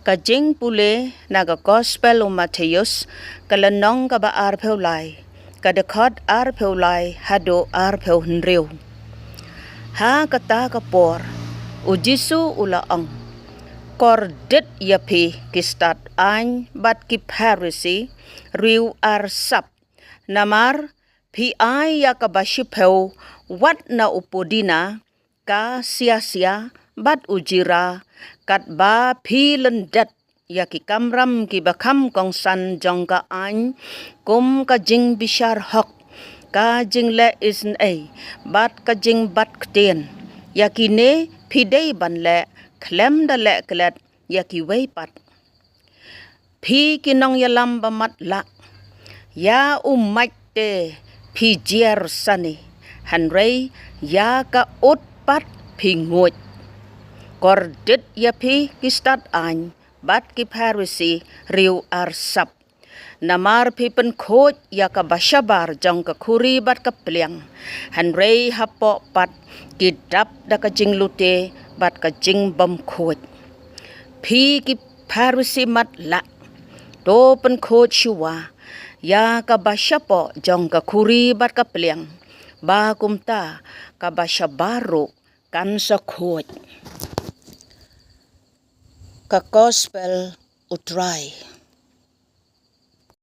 Kajing pule naga gospel o Mateus kalanong ka ba arpeulay kadekot arpeulay hado arpeu hnriu. Ha kata kapor o Jisu ulaang kordet yapi kistat ain bat ki Pharisee riu arsap namar pi ai ya kabashipeu wat na upodina ka sia-sia bat ujira kat ba phi lendat ya ki kamram ki bakam kong san jongka ain kum ka jing bishar hok ka jing le isn ai bat ka jing bat ktien ya ki ne phi dei ban le klem da le klet ya ki wei pat phi ki nong ya lam ba mat la ya umait te phi jier sani han rei ya ka ut pat phi nguot kordet ya phi kistat ain bat ki Pharisee riu arsap namar phi pen khoj ya ka bashabar jong ka khuri bat ka pliang han rei hapo pat ki dap da ka jing lute bat ka jing bam khoj phi ki Pharisee mat la to pen khoj shuwa ya ka bashapo jong ka khuri bat ka pliang ba kumta ka bashabaro kan sa khoj ka gospel utrai